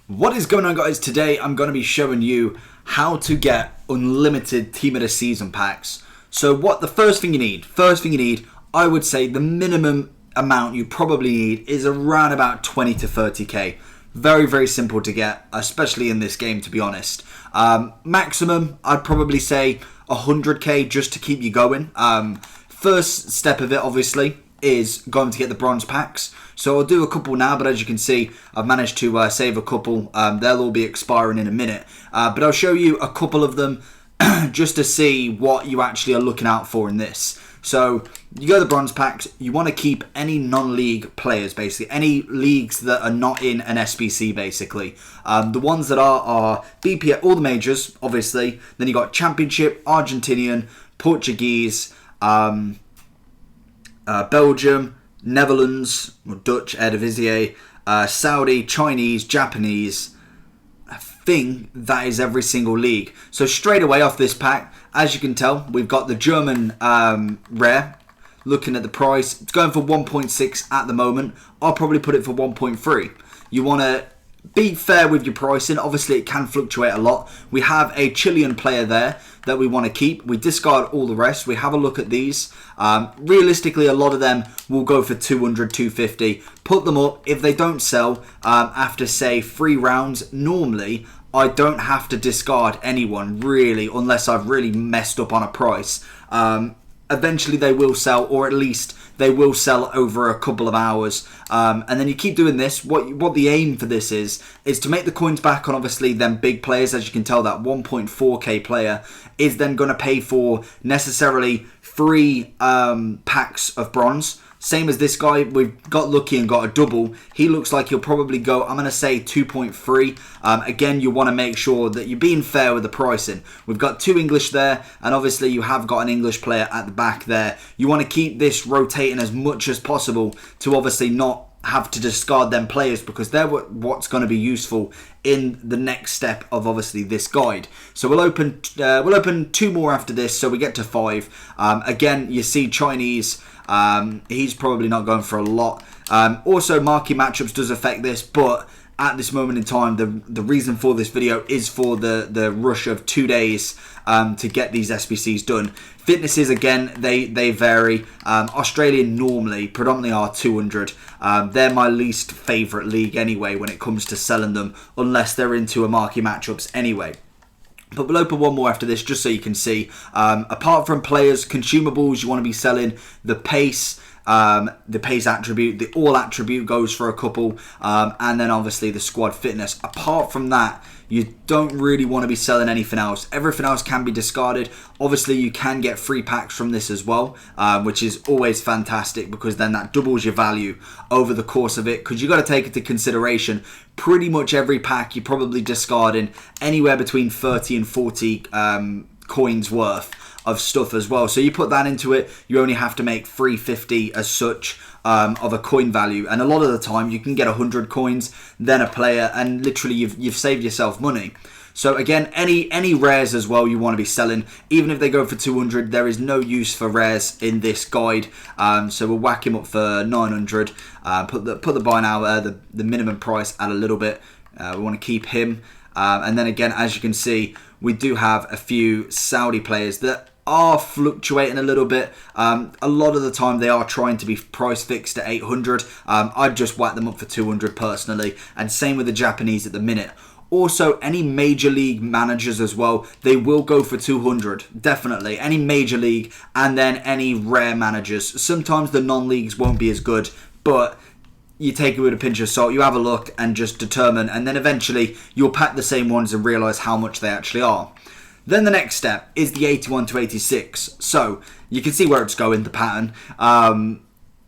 What is going on, guys? Today I'm going to be showing you how to get unlimited Team of the Season packs. So what the first thing you need, I would say the minimum amount you probably need is around about 20 to 30k. Very, very simple to get, especially in this game, to be honest. Maximum, I'd probably say 100k just to keep you going. First step of it, obviously, is going to get the bronze packs. So I'll do a couple now, but as you can see, I've managed to save a couple. They'll all be expiring in a minute. But I'll show you a couple of them just to see what you actually are looking out for in this. So you go to the bronze packs, you want to keep any non-league players, basically. Any leagues that are not in an SBC, basically. The ones that are BPL, all the majors, obviously. Then you got Championship, Argentinian, Portuguese, Belgium, Netherlands, or Dutch, Eredivisie, Saudi, Chinese, Japanese. I think that is every single league. So straight away off this pack, as you can tell, we've got the German rare. Looking at the price, it's going for 1.6 at the moment. I'll probably put it for 1.3. You want to be fair with your pricing. Obviously, it can fluctuate a lot. We have a Chilean player there that we want to keep. We discard all the rest. We have a look at these. Realistically, a lot of them will go for 200, 250. Put them up. If they don't sell after, say, 3 rounds, normally I don't have to discard anyone, really, unless I've really messed up on a price. Eventually they will sell, or at least they will sell over a couple of hours. And then you keep doing this. What the aim for this is to make the coins back on, obviously, them big players. As you can tell, that 1.4k player is then going to pay for necessarily 3 packs of bronze. Same as this guy, we've got lucky and got a double. He looks like he'll probably go, I'm going to say 2.3. Again, you want to make sure that you're being fair with the pricing. We've got 2 English there, and obviously you have got an English player at the back there. You want to keep this rotating as much as possible to obviously not have to discard them players, because they're what's going to be useful in the next step of obviously this guide. So we'll open 2 more after this, so we get to 5. Again, you see Chinese. He's probably not going for a lot. Also, marquee matchups does affect this, but at this moment in time, the reason for this video is for the rush of 2 days to get these SBCs done. Fitnesses, again, they vary. Australian normally predominantly are 200. They're my least favourite league anyway when it comes to selling them, unless they're into a marquee matchups anyway. But we'll open one more after this just so you can see. Apart from players, consumables, you want to be selling the pace attribute, the all attribute goes for a couple, and then obviously the squad fitness. Apart from that, you don't really want to be selling anything else. Everything else can be discarded. Obviously, you can get free packs from this as well, which is always fantastic, because then that doubles your value over the course of it. Because you got to take into consideration, pretty much every pack you're probably discarding anywhere between 30 and 40 coins worth of stuff as well. So you put that into it, you only have to make 350 as such of a coin value, and a lot of the time you can get 100 coins, then a player, and literally you've saved yourself money. So again, any rares as well you want to be selling. Even if they go for 200, there is no use for rares in this guide. So we'll whack him up for 900. Put the buy now, the minimum price at a little bit. We want to keep him. And then again, as you can see, we do have a few Saudi players that are fluctuating a little bit. A lot of the time they are trying to be price fixed at 800. I'd just whack them up for 200 personally, and same with the Japanese at the minute. Also, any major league managers as well, they will go for 200, definitely. Any major league, and then any rare managers. Sometimes the non-leagues won't be as good, but you take it with a pinch of salt, you have a look and just determine, and then eventually you'll pack the same ones and realise how much they actually are. Then the next step is the 81 to 86. So you can see where it's going, the pattern.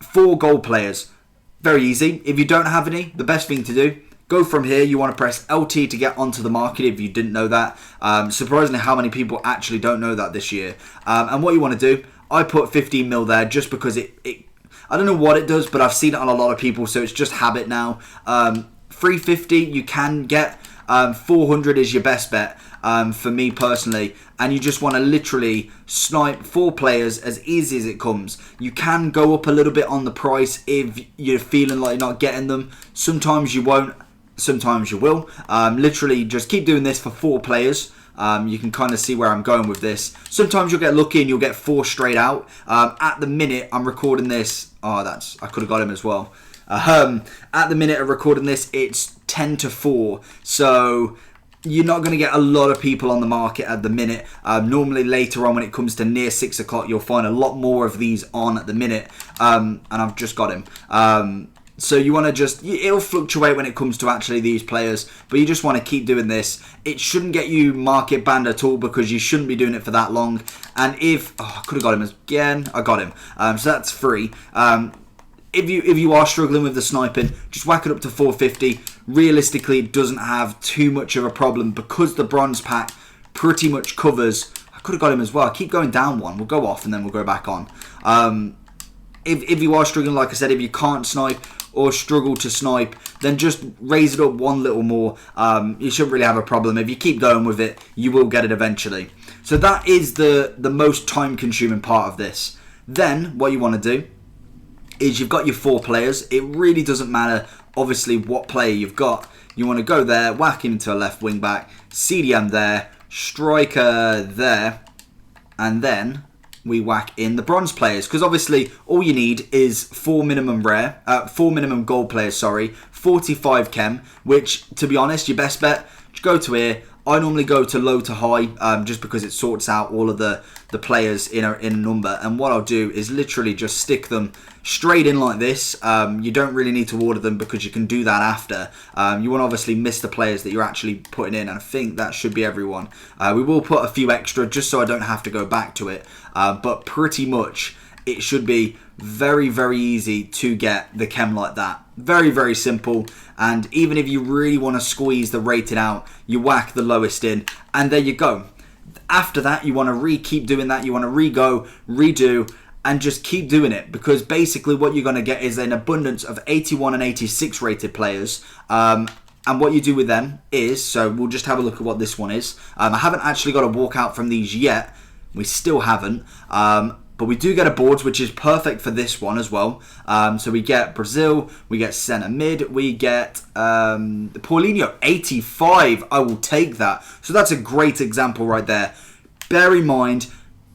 4 gold players. Very easy. If you don't have any, the best thing to do, go from here. You want to press LT to get onto the market if you didn't know that. Surprisingly, how many people actually don't know that this year. And what you want to do, I put 15 mil there just because it I don't know what it does, but I've seen it on a lot of people, so it's just habit now. 350 you can get. 400 is your best bet. For me personally, and you just want to literally snipe 4 players as easy as it comes. You can go up a little bit on the price if you're feeling like you're not getting them. Sometimes you won't. sometimes you will. Literally, just keep doing this for 4 players. You can kind of see where I'm going with this. Sometimes you'll get lucky and you'll get 4 straight out. At the minute I'm recording this, I could have got him as well. At the minute of recording this, it's 10-4. So you're not going to get a lot of people on the market at the minute. Normally later on when it comes to near 6 o'clock, you'll find a lot more of these on at the minute. And I've just got him. So you want to it'll fluctuate when it comes to actually these players, but you just want to keep doing this. It shouldn't get you market banned at all because you shouldn't be doing it for that long. And I could have got him again, I got him. So that's free. If you are struggling with the sniping, just whack it up to 450. Realistically, it doesn't have too much of a problem because the bronze pack pretty much covers. I could have got him as well. I keep going down one. We'll go off and then we'll go back on. If you are struggling, like I said, if you can't snipe or struggle to snipe, then just raise it up one little more. You shouldn't really have a problem. If you keep going with it, you will get it eventually. So that is the most time consuming part of this. Then what you want to do is you've got your 4 players. It really doesn't matter obviously what player you've got. You want to go there, whack him into a left wing back, CDM there, striker there, and then we whack in the bronze players, because obviously all you need is 4 minimum gold players, 45 chem, which to be honest, your best bet, just go to here. I normally go to low to high, just because it sorts out all of the players in a number. And what I'll do is literally just stick them straight in like this. You don't really need to order them because you can do that after. You want to obviously miss the players that you're actually putting in, and I think that should be everyone. We will put a few extra just so I don't have to go back to it. But pretty much it should be very, very easy to get the chem like that. Very, very simple. And even if you really want to squeeze the rating out, you whack the lowest in, and there you go. After that, you want to keep doing that. You want to redo, and just keep doing it, because basically what you're going to get is an abundance of 81 and 86 rated players. And what you do with them is, so we'll just have a look at what this one is. I haven't actually got a walkout from these yet. We still haven't. But we do get a boards, which is perfect for this one as well. So we get Brazil, we get centre mid, we get Paulinho, 85. I will take that. So that's a great example right there. Bear in mind,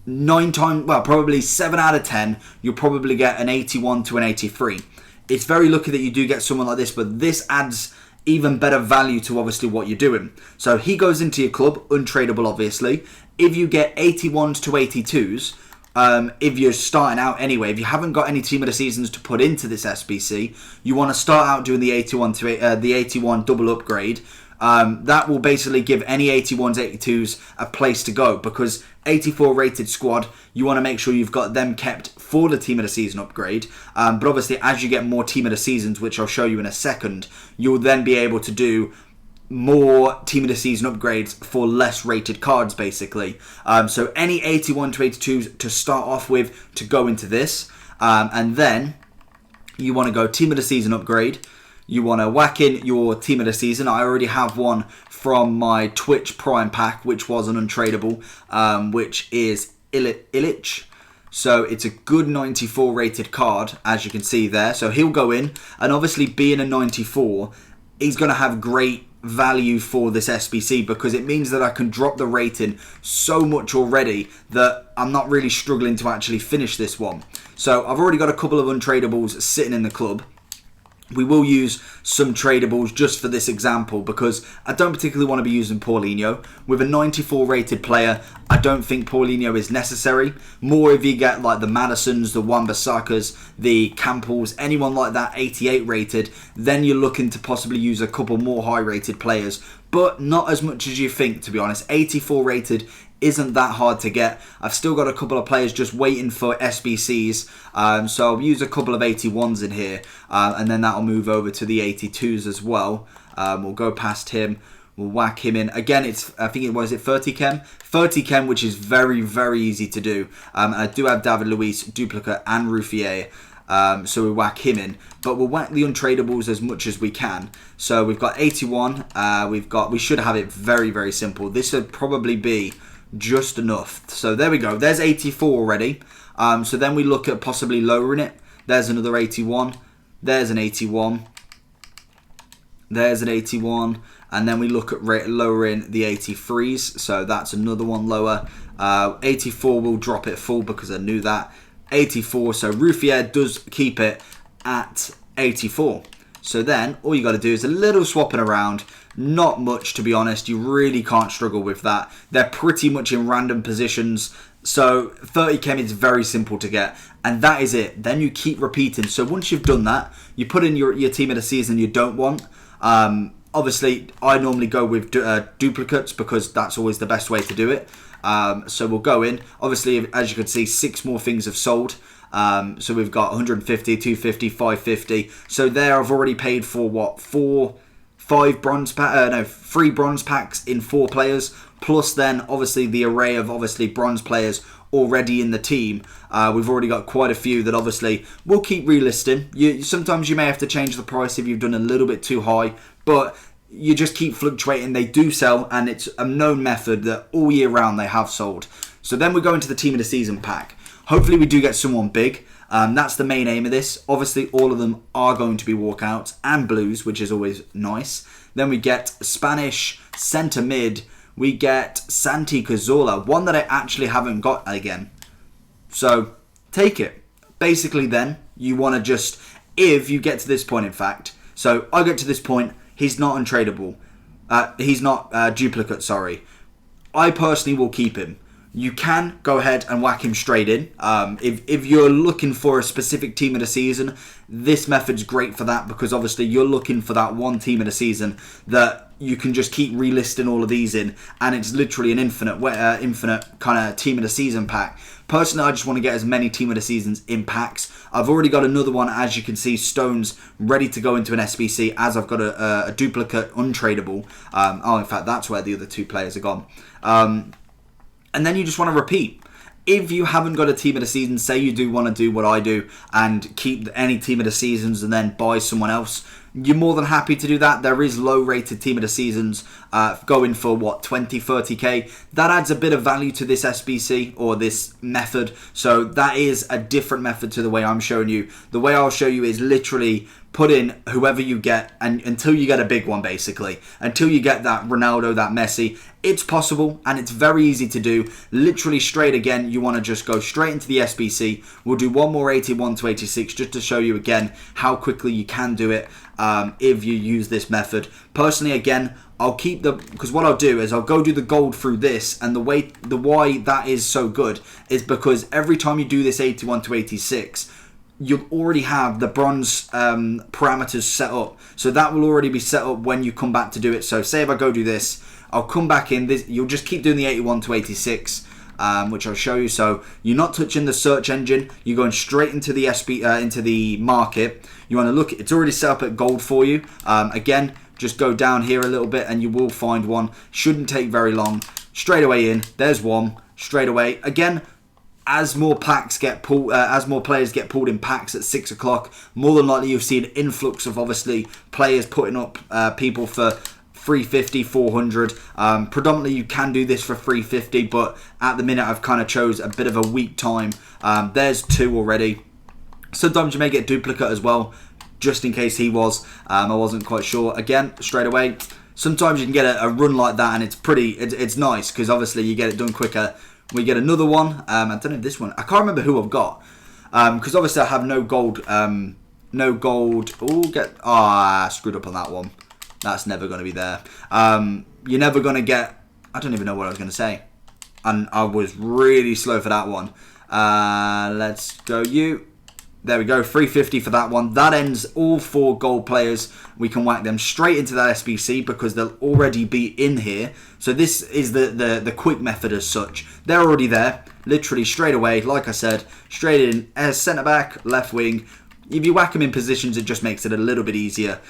probably 7 out of 10, you'll probably get an 81 to an 83. It's very lucky that you do get someone like this, but this adds even better value to obviously what you're doing. So he goes into your club, untradeable obviously. If you get 81s to 82s, if you're starting out anyway, if you haven't got any team of the seasons to put into this SBC, you want to start out doing the 81 double upgrade. That will basically give any 81s, 82s a place to go, because 84 rated squad, you want to make sure you've got them kept for the team of the season upgrade. But obviously as you get more team of the seasons, which I'll show you in a second, you'll then be able to do more team of the season upgrades for less rated cards basically. So any 81 to 82s to start off with to go into this, and then you want to go team of the season upgrade. You want to whack in your team of the season. I already have one from my Twitch Prime pack, which was an untradeable, which is Illich. So it's a good 94 rated card, as you can see there. So he'll go in, and obviously being a 94, he's going to have great value for this SBC, because it means that I can drop the rating so much already that I'm not really struggling to actually finish this one. So I've already got a couple of untradables sitting in the club. We will use some tradables just for this example, because I don't particularly want to be using Paulinho. With a 94 rated player, I don't think Paulinho is necessary. More if you get like the Madisons, the Wan-Bissakas, the Campbells, anyone like that 88 rated, then you're looking to possibly use a couple more high rated players. But not as much as you think, to be honest. 84 rated isn't that hard to get. I've still got a couple of players just waiting for SBCs, so I'll use a couple of 81s in here, and then that'll move over to the 82s as well. We'll go past him, we'll whack him in. Again, I think it was 30 chem? 30 chem, which is very, very easy to do. I do have David Luiz, Duplicate and Ruffier, so we whack him in. But we'll whack the untradables as much as we can. So we've got 81, we should have it very, very simple. This would probably be just enough. So there we go. There's 84 already. So then we look at possibly lowering it. There's another 81. There's an 81. There's an 81. And then we look at lowering the 83s. So that's another one lower. 84 will drop it full because I knew that. 84. So Ruffier does keep it at 84. So then all you got to do is a little swapping around. Not much, to be honest. You really can't struggle with that. They're pretty much in random positions. So 30 chem is very simple to get. And that is it. Then you keep repeating. So once you've done that, you put in your team of the season you don't want. Obviously, I normally go with duplicates because that's always the best way to do it. So we'll go in. Obviously, as you can see, 6 more things have sold. So we've got 150, 250, 550. So there I've already paid for what? 3 bronze packs in 4 players. Plus then obviously the array of bronze players already in the team. We've already got quite a few that obviously we'll keep relisting. Sometimes you may have to change the price if you've done a little bit too high. But you just keep fluctuating. They do sell, and it's a known method that all year round they have sold. So then we go into the team of the season pack. Hopefully we do get someone big. That's the main aim of this. Obviously all of them are going to be walkouts and blues, which is always nice. Then we get Spanish centre mid. We get Santi Cazorla, one that I actually haven't got again. So take it. Basically then you want to just, if you get to this point in fact, so I get to this point, he's not untradeable. He's not duplicate, sorry. I personally will keep him. You can go ahead and whack him straight in. If you're looking for a specific team of the season, this method's great for that because obviously you're looking for that one team of the season that you can just keep relisting all of these in, and it's literally an infinite kind of team of the season pack. Personally, I just want to get as many team of the seasons in packs. I've already got another one, as you can see, Stones, ready to go into an SBC, as I've got a duplicate untradeable. In fact, that's where the other 2 players are gone. And then you just want to repeat. If you haven't got a team of the season, say you do want to do what I do and keep any team of the seasons and then buy someone else, you're more than happy to do that. There is low rated team of the seasons going for what, 20, 30k. That adds a bit of value to this SBC or this method. So that is a different method to the way I'm showing you. The way I'll show you is literally put in whoever you get and until you get a big one, basically. Until you get that Ronaldo, that Messi. It's possible and it's very easy to do. Literally straight again, you want to just go straight into the SBC. We'll do one more 81 to 86 just to show you again how quickly you can do it if you use this method. Personally, again, I'll keep because what I'll do is I'll go do the gold through this, and the why that is so good is because every time you do this 81 to 86, you'll already have the bronze parameters set up. So that will already be set up when you come back to do it. So say if I go do this, I'll come back in this. You'll just keep doing the 81 to 86, which I'll show you. So you're not touching the search engine. You're going straight into the into the market. You want to look. It's already set up at gold for you. Again, just go down here a little bit, and you will find one. Shouldn't take very long. Straight away in. There's one. Straight away. Again, as more packs get pulled, as more players get pulled in packs at 6 o'clock, more than likely you'll see an influx of obviously players putting up people for 350, 400. Predominantly you can do this for 350, but at the minute I've kind of chose a bit of a weak time. There's 2 already. Sometimes you may get duplicate as well, just in case he was. I wasn't quite sure. Again, straight away. Sometimes you can get a run like that, and it's nice because obviously you get it done quicker. We get another one. I don't know this one. I can't remember who I've got because obviously I have no gold. No gold. Oh, screwed up on that one. That's never going to be there. You're never going to get... I don't even know what I was going to say. And I was really slow for that one. Let's go you. There we go. 350 for that one. That ends all 4 gold players. We can whack them straight into that SBC because they'll already be in here. So this is the quick method as such. They're already there. Literally straight away. Like I said, straight in as centre back, left wing. If you whack them in positions, it just makes it a little bit easier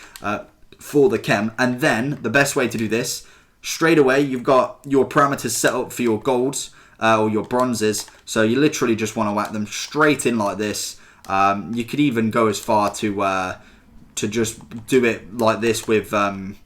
for the chem. And then the best way to do this, straight away you've got your parameters set up for your golds or your bronzes. So you literally just want to whack them straight in like this. You could even go as far to just do it like this with the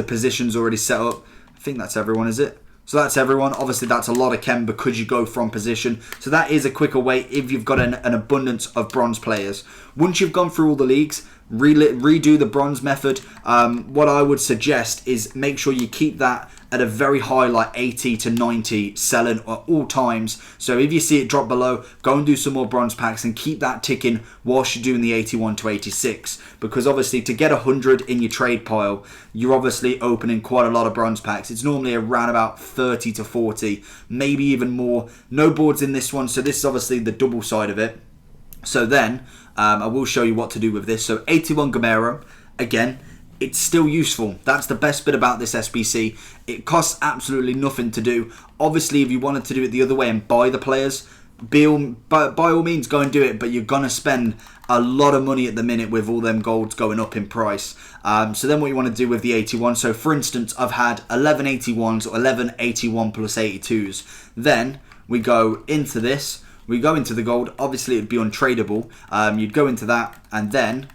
positions already set up. I think that's everyone, is it? So that's everyone. Obviously, that's a lot of chem because you go from position. So that is a quicker way if you've got an abundance of bronze players. Once you've gone through all the leagues, redo the bronze method. What I would suggest is make sure you keep that at a very high, like 80 to 90 selling at all times. So if you see it drop below, go and do some more bronze packs and keep that ticking whilst you're doing the 81 to 86. Because obviously to get 100 in your trade pile, you're obviously opening quite a lot of bronze packs. It's normally around about 30 to 40, maybe even more. No boards in this one, so this is obviously the double side of it. So then, I will show you what to do with this. So 81 Gamero, again, it's still useful. That's the best bit about this SBC. It costs absolutely nothing to do. Obviously, if you wanted to do it the other way and buy the players, by all means, go and do it. But you're going to spend a lot of money at the minute with all them golds going up in price. So then what you want to do with the 81. So for instance, I've had 11 81s or 11 81 plus 82s. Then we go into this. We go into the gold. Obviously, it'd be untradeable. You'd go into that, and then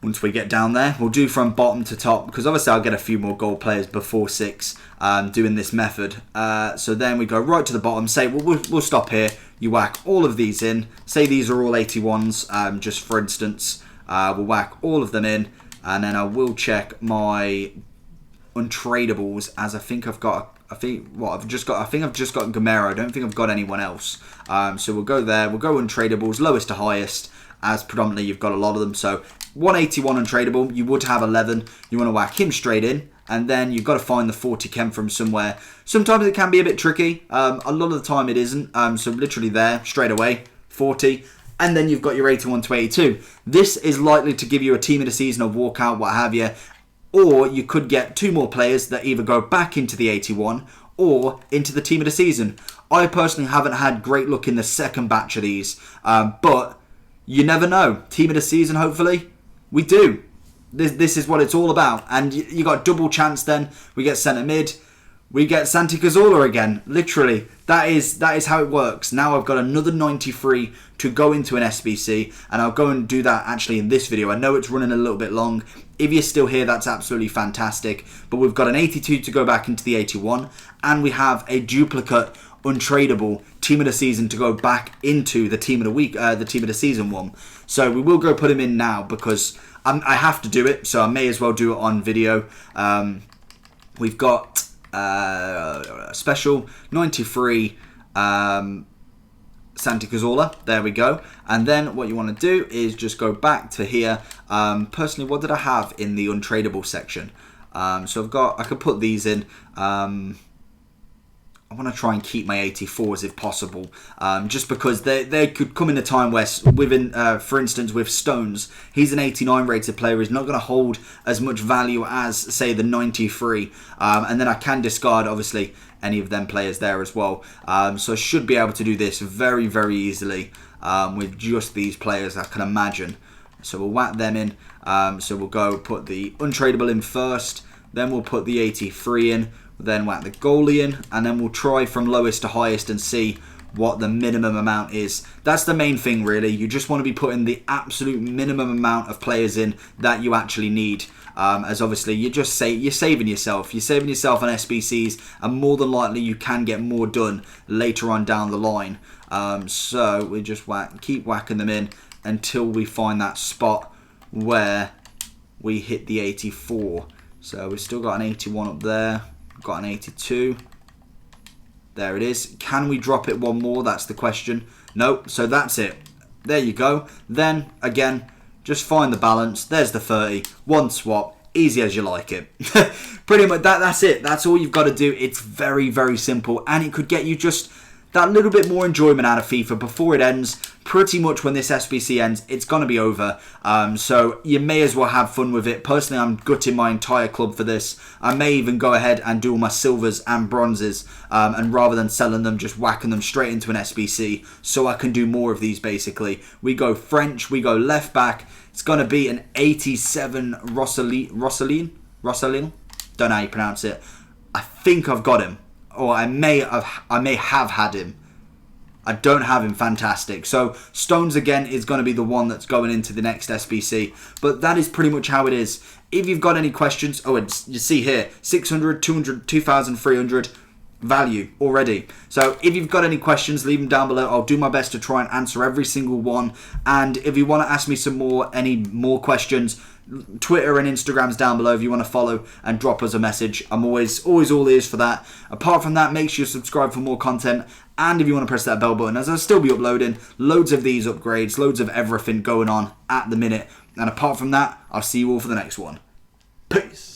once we get down there, we'll do from bottom to top, because obviously I'll get a few more gold players before 6 doing this method. So then we go right to the bottom, say we'll stop here. You whack all of these in. Say these are all 81s, just for instance. We'll whack all of them in, and then I will check my untradables, as I think I've got. I think I've just got Gamero. I don't think I've got anyone else. So we'll go there. We'll go untradables, lowest to highest, as predominantly you've got a lot of them. So 181 untradable, you would have 11. You want to whack him straight in, and then you've got to find the 40 chem from somewhere. Sometimes it can be a bit tricky. A lot of the time it isn't. So literally there, straight away, 40. And then you've got your 81 to 82. This is likely to give you a team of the season or walkout, what have you. Or you could get 2 more players that either go back into the 81 or into the team of the season. I personally haven't had great luck in the second batch of these. But you never know. Team of the season, hopefully. We do. This is what it's all about. And you got double chance then. We get centre mid. We get Santi Cazorla again. Literally. That is how it works. Now I've got another 93 to go into an SBC. And I'll go and do that actually in this video. I know it's running a little bit long. If you're still here, that's absolutely fantastic. But we've got an 82 to go back into the 81. And we have a duplicate untradable team of the season to go back into the team of the week, the team of the season one. So we will go put him in now because I have to do it. So I may as well do it on video. We've got special 93 Santi Cazorla. There we go. And then what you want to do is just go back to here. Personally, what did I have in the untradable section? So I could put these in. I want to try and keep my 84s if possible, just because they could come in a time where, for instance, with Stones, he's an 89 rated player. He's not going to hold as much value as, say, the 93. And then I can discard, obviously, any of them players there as well. So I should be able to do this very, very easily with just these players, I can imagine. So we'll whack them in. So we'll go put the untradable in first. Then we'll put the 83 in. Then whack the goalie in, and then we'll try from lowest to highest and see what the minimum amount is. That's the main thing, really. You just want to be putting the absolute minimum amount of players in that you actually need. As obviously you're saving yourself. You're saving yourself on SBCs, and more than likely you can get more done later on down the line. So we just keep whacking them in until we find that spot where we hit the 84. So we've still got an 81 up there. Got an 82. There it is. Can we drop it one more? That's the question. Nope. So that's it. There you go. Then, again, just find the balance. There's the 30. One swap. Easy as you like it. Pretty much that's it. That's all you've got to do. It's very, very simple. And it could get you just that little bit more enjoyment out of FIFA before it ends. Pretty much when this SBC ends, it's going to be over. So you may as well have fun with it. Personally, I'm gutting my entire club for this. I may even go ahead and do all my silvers and bronzes. And rather than selling them, just whacking them straight into an SBC. So I can do more of these, basically. We go French. We go left back. It's going to be an 87 Rosselin. Don't know how you pronounce it. I think I've got him. Or I may have had him. I don't have him. Fantastic. So Stones again is going to be the one that's going into the next SBC. But that is pretty much how it is. If you've got any questions, and you see here 600, 200, 2,300. value already. So if you've got any questions, leave them down below. I'll do my best to try and answer every single one. And if you want to ask me any more questions, Twitter and Instagram's down below if you want to follow and drop us a message. I'm always all ears for that. Apart from that, make sure you subscribe for more content. And if you want to press that bell button, as I'll still be uploading loads of these upgrades, loads of everything going on at the minute. And apart from that, I'll see you all for the next one. Peace.